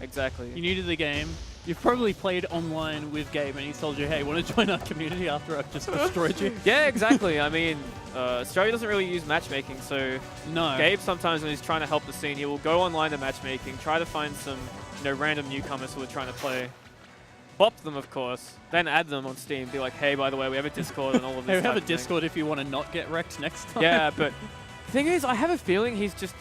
exactly. You're new to the game. You've probably played online with Gabe and he's told you, hey, want to join our community after I've just destroyed you? Yeah, exactly. I mean, Australia doesn't really use matchmaking, so No. Gabe sometimes when he's trying to help the scene, he will go online to matchmaking, try to find some random newcomers who are trying to play. Bop them, of course, then add them on Steam, be like, hey, by the way, we have a Discord and all of this. Hey, we have a type of thing. Discord if you want to not get wrecked next time. Yeah, but the thing is, I have a feeling he's just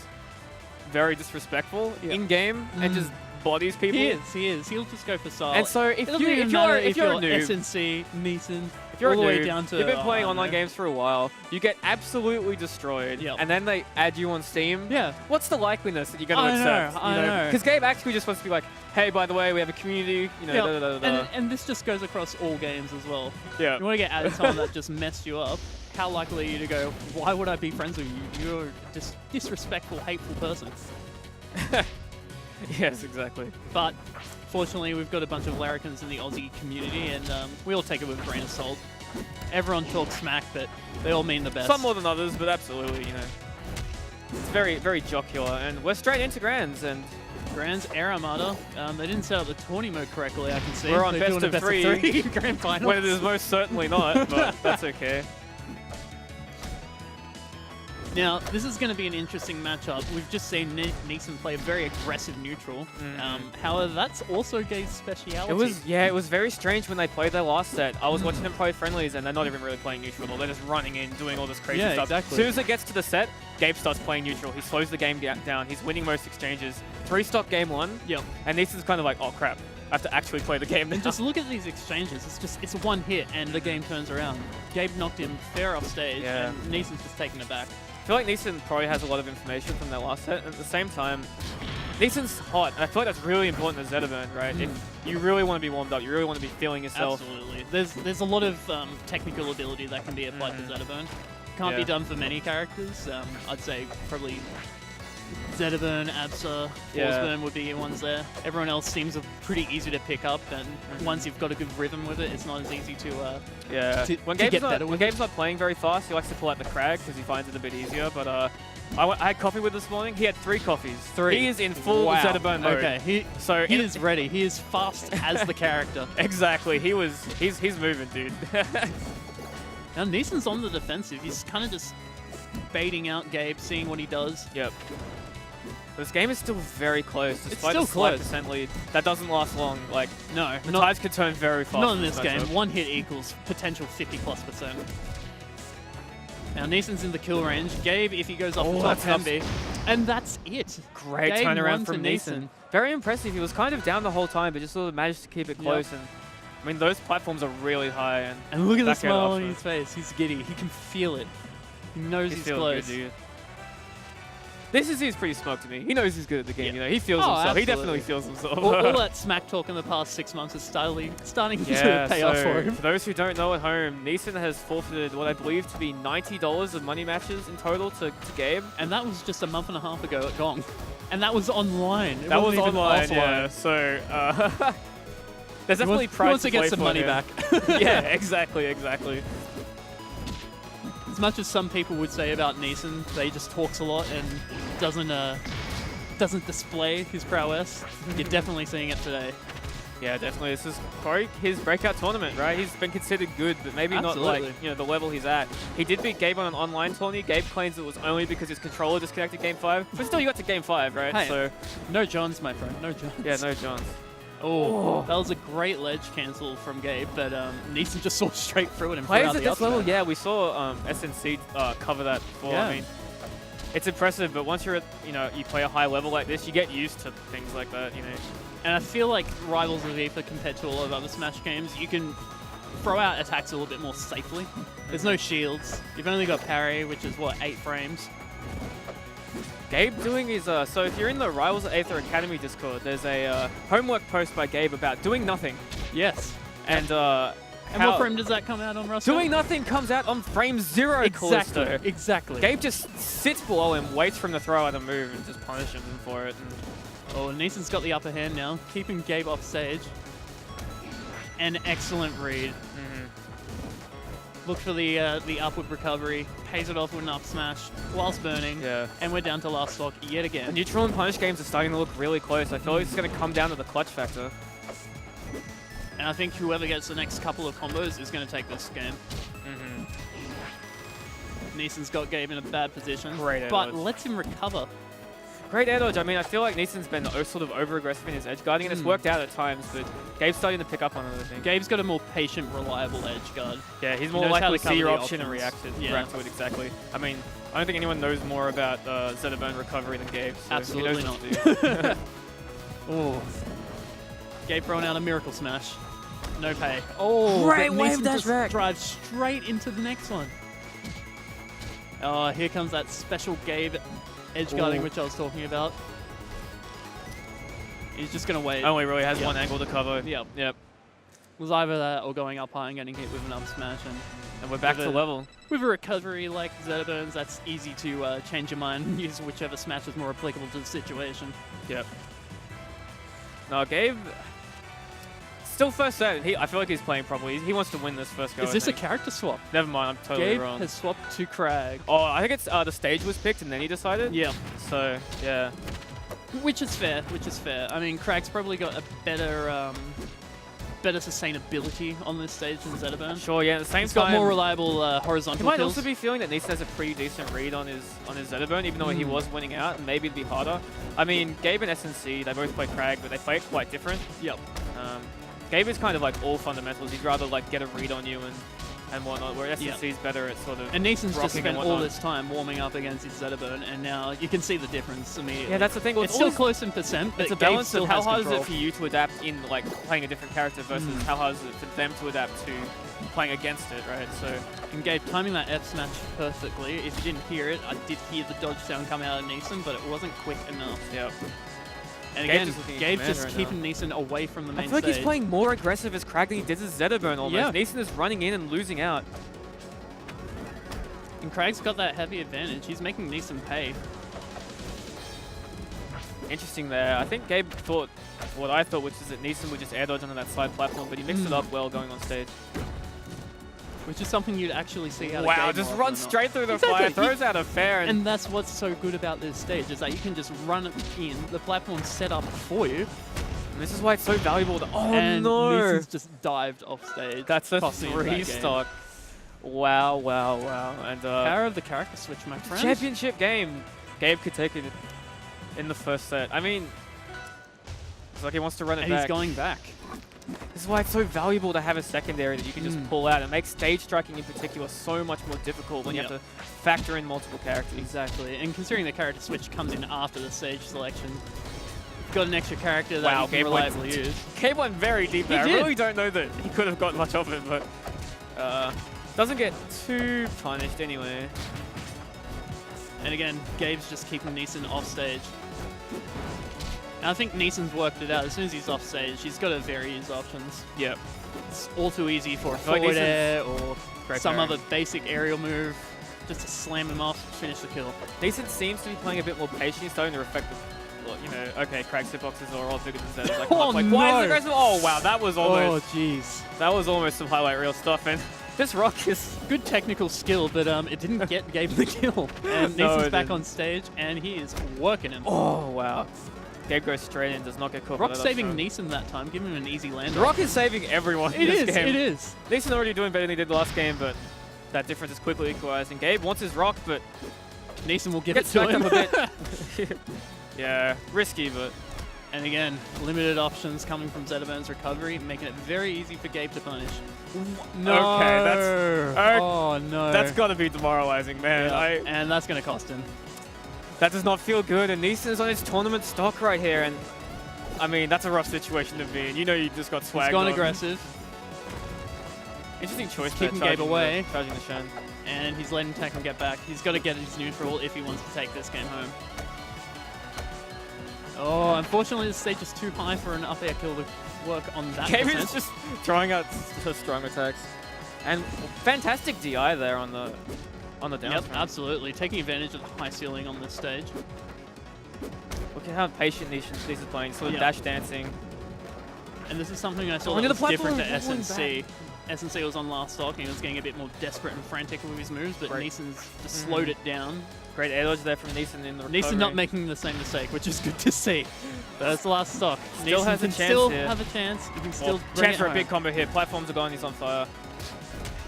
very disrespectful in-game and just bodies people. He is. He'll just go for style. And so if It'll you're even a matter noob, SNC, Neeson, if you're all a the way noob, down to... you've been playing I don't online know. games for a while, you get absolutely destroyed, and then they add you on Steam. Yeah. What's the likeliness that you're going to accept? I know. Because Gabe actually just wants to be like, hey, by the way, we have a community, And this just goes across all games as well. Yeah. You want to get added someone that just messed you up, how likely are you to go, why would I be friends with you? You're just disrespectful, hateful person. Yes, exactly. But fortunately, we've got a bunch of larrikins in the Aussie community, and we all take it with a grain of salt. Everyone talks smack, but they all mean the best. Some more than others, but absolutely, It's very, very jocular, and we're straight into Grands, and... Grands Air Armada. They didn't set up the tourney mode correctly, I can see. We're on They're best doing of a three. grand final. When it is most certainly not, but that's okay. Now, this is going to be an interesting matchup. We've just seen Neeson play a very aggressive neutral. However, that's also Gabe's speciality. It was very strange when they played their last set. I was watching them play friendlies, and they're not even really playing neutral. They're just running in, doing all this crazy stuff. Exactly. As soon as it gets to the set, Gabe starts playing neutral. He slows the game down. He's winning most exchanges. 3-stock game 1. Yep. And Neeson's kind of like, oh crap, I have to actually play the game now. And just look at these exchanges. It's one hit, and the game turns around. Gabe knocked him fair off stage, and Neeson's just taking it back. I feel like Neeson probably has a lot of information from their last set, and at the same time, Neeson's hot, and I feel like that's really important to Zetaburn, right? If you really want to be warmed up, you really want to be feeling yourself. Absolutely. There's a lot of technical ability that can be applied to Zetaburn. Can't be done for many characters. I'd say probably Zetaburn, Absa, Forceburn would be ones there. Everyone else seems pretty easy to pick up, and once you've got a good rhythm with it, it's not as easy to When get Gabe's better with Gabe's not playing very fast, he likes to pull out the Crag because he finds it a bit easier. But I had coffee with this morning. He had 3 coffees. 3. He is in full Zetaburn mode. Okay, he is ready. He is fast as the character. Exactly. He's moving, dude. Now Neeson's on the defensive. He's kind of just baiting out Gabe, seeing what he does. Yep. This game is still very close, despite still the slight close. percent lead. That doesn't last long. Like, No, the tides could turn very fast. not in this game. matchup. One hit equals potential 50+%. Now Neeson's in the kill range. Gabe, if he goes off the top, that's can be. And that's it. Great Game turnaround one from to Neeson. Very impressive. He was kind of down the whole time, but just sort of managed to keep it close. And I mean, those platforms are really high. And look at the back air smile on after. his face. He's giddy. He can feel it. He knows he's feeling close. good, dude. This is pretty smoked to me. He knows he's good at the game. Yeah. He feels Oh, himself. He absolutely. definitely feels himself. all that smack talk in the past 6 months is starting Yeah, to pay off so for him. for those who don't know at home, Neeson has forfeited what I believe to be $90 of money matches in total to Gabe. And that was just a month and a half ago at Gong. And that was online. It That was wasn't even online, offline. yeah. So, there's definitely He price wants to get play some for money him. back. Yeah, exactly. As much as some people would say about Neeson, they just talks a lot and doesn't display his prowess. You're definitely seeing it today. Yeah, definitely. This is probably his breakout tournament, right? He's been considered good, but maybe Absolutely. not like the level he's at. He did beat Gabe on an online tourney. Gabe claims it was only because his controller disconnected Game 5. But still, you got to Game 5, right? Hey, so no Johns, my friend. No Johns. yeah, no Johns. Oh, that was a great ledge cancel from Gabe, but Neeson just saw straight through it and Players out at the this up level, smash. yeah, we saw SNC cover that before. Yeah. I mean, it's impressive, but once you're at, you play a high level like this, you get used to things like that, And I feel like Rivals of Aether, compared to all of other Smash games, you can throw out attacks a little bit more safely. There's no shields. You've only got parry, which is, 8 frames? Gabe doing his, so if you're in the Rivals of Aether Academy Discord, there's a homework post by Gabe about doing nothing. Yes. And what frame does that come out on, Russ? Doing nothing comes out on frame 0, Exactly. Callisto. Exactly. Gabe just sits below him, waits for him to throw out a move, and just punishes him for it. And Oh, Neeson's got the upper hand now, keeping Gabe off stage. An excellent read. Look for the upward recovery, pays it off with an up smash whilst burning, Yeah. and we're down to last stock yet The again. neutral and punish games are starting to look really close. I feel like it's going to come down to the clutch factor. And I think whoever gets the next couple of combos is going to take this game. Neeson's got Gabe in a bad position, Great air but dodge. lets him recover. Great air dodge. I mean, I feel like Neeson's been sort of over-aggressive in his edge guarding, and it's worked out at times, but Gabe's starting to pick up on it, I think. Gabe's got a more patient, reliable edge guard. Yeah, he's He more knows how likely to to see your cover the option and options. react to it exactly. I mean, I don't think anyone knows more about Zetaburn recovery than Gabe. So Absolutely he knows not. what to do. Oh. Gabe throwing out a Miracle Smash. No pay. Oh, Great but wave Neeson dash just back. drives straight into the next one. Oh, here comes that special Gabe edge guarding, Ooh. which I was talking about. He's just going to wait. Only really has Yep. one angle to cover. Yep. Yep. It was either that or going up high and getting hit with an up smash. And we're back With to a- level. With a recovery like Zetaburns, that's easy to change your mind and use whichever smash is more applicable to the situation. Yep. No, Gabe. Still first set. I feel like he's playing properly. He wants to win this first go. Is I this a think. character swap? Never mind. I'm totally Gabe wrong. has swapped to Crag. Oh, I think it's the stage was picked and then he decided. Yeah. So yeah. Which is fair, which is fair. I mean, Crag's probably got a better better sustainability on this stage than Zetaburn. Sure. Yeah. At the same He's time, got more reliable he horizontal might kills. also be feeling that Neeson has a pretty decent read on his Zetaburn, even though he was winning out, and maybe it'd be harder. I mean, Gabe and SNC, they both play Crag, but they play it quite different. Yep. Gabe is kind of like all fundamentals. He'd rather like get a read on you and whatnot, where Yeah. SNC's better at sort of. And Neeson's just rocking and spent all whatnot. this time warming up against his Zetaburn, and now you can see the difference immediately. Yeah, that's the thing. Well, It's still close in percent, but It's a Gabe balance still of how has hard is control. it for you to adapt in like playing a different character versus how hard is it for them to adapt to playing against it, right? So And Gabe timing that F smash perfectly. If you didn't hear it, I did hear the dodge sound come out of Neeson, but it wasn't quick enough. yeah. And Gabe's again, just looking at Gabe's command just right keeping Neeson away from the I main feel like stage. he's playing more aggressive as Crag than he did as Zetaburn almost. Yeah. Neeson is running in and losing out. And Crag's got that heavy advantage. He's making Neeson pay. Interesting there. I think Gabe thought what I thought, which is that Neeson would just air dodge onto that side platform, but he mixed it up well going on stage. Which is something you'd actually see out of Wow, Gabe just more run often than not. straight through the Exactly. fire, throws out a fair, and And that's what's so good about this stage, is that you can just run it in, the platform's set up for you, this is why it's so valuable to. Oh and no! Neeson's just dived off stage. That's a costing him that 3 game. stock. Wow, wow, wow. And Power of the character switch, my friend. championship game. Gabe could take it in the first set. I mean, it's like he wants to run it And back. he's going back. This is why it's so valuable to have a secondary that you can just Mm. pull out. It makes stage striking in particular so much more difficult when you have Yep. to factor in multiple characters. Exactly. And considering the character switch comes in after the stage selection, you've got an extra character that Wow, you can Gabe went- reliably use. Gabe went very deep He there. I did. really don't know that he could have got much of it, but doesn't get too punished anyway. And again, Gabe's just keeping Neeson off stage. And I think Neeson's worked it out. As soon as he's off stage, he's got to vary his options. Yep. It's all too easy for a Like forward Neeson's air or great some pairing. other basic aerial move just to slam him off, finish the kill. Neeson seems to be playing a bit more patient. He's starting to reflect the, well, you know, okay, Crag's hitboxes are all bigger than Zed. Like, Oh, like, why is no. it aggressive? Oh, wow, that was almost, jeez. that was almost some highlight reel stuff. And this rock is, Good technical skill, but it didn't get Gabe the kill. And No, Neeson's it back didn't. on stage, and he is working him. oh, wow. Gabe goes straight in, does not get caught. by Rock's that saving upthrow. Neeson that time, giving him an easy land. The Rock is saving everyone in It this is, game. it is. Neeson already doing better than he did last game, but that difference is quickly equalizing. Gabe wants his Rock, but Neeson will give gets it to smacked him. up a bit. Yeah, risky, but And again, limited options coming from Zetavern's recovery, making it very easy for Gabe to punish. No! Okay, that's- oh no. that's got to be demoralizing, man. Yeah, and that's going to cost him. That does not feel good, and Neeson's on his tournament stock right here, and I mean, that's a rough situation to be in. You know you just got swagged He's gone on. aggressive, Interesting choice keeping there, Gabe away. Charging the Shen. and he's letting Tekken get back. He's got to get his neutral if he wants to take this game home. Oh, unfortunately, the stage is too high for an up air kill to work on that Gabe percent. is just throwing out strong attacks. And fantastic DI there on the down Yep, throw. absolutely. Taking advantage of the high ceiling on this stage. Look at how patient Neeson is playing, sort of Yeah. dash dancing. And this is something I saw Onto that the was different to platform, SNC. SNC was on last stock and he was getting a bit more desperate and frantic with his moves, but Right. Neeson's just slowed it down. Great air dodge there from Neeson in the recovery. Neeson not making the same mistake, which is good to see. That's the last stock. Still Neeson has a can chance still here. have a chance. He can still Well, bring chance it for a home. big combo here. Platforms are gone. He's on fire.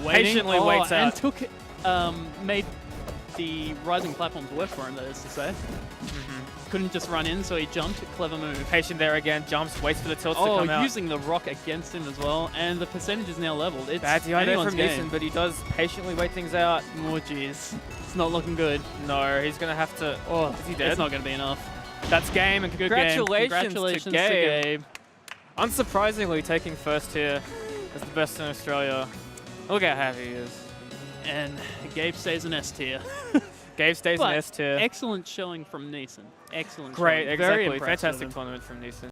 Waiting. Patiently waits and out. took made the rising platforms work for him, that is to say. Couldn't just run in, so he jumped. Clever move. Patient there again. Jumps. Waits for the tilts to come out. Using the rock against him as well, and the percentage is now leveled. It's Bad DI there anyone's from game. Neeson, but he does patiently wait things out. Oh, jeez. It's not looking good. No, he's going to have to... Oh, is he dead? it's not going to be enough. That's game, and Good game. congratulations to to Gabe. Gabe. Unsurprisingly, taking first here as the best in Australia. Look how happy he is. And Gabe stays in S tier. Gabe stays But in S tier. Excellent showing from Neeson. Excellent Great, showing. Very exactly. impressive. Fantastic tournament from Neeson.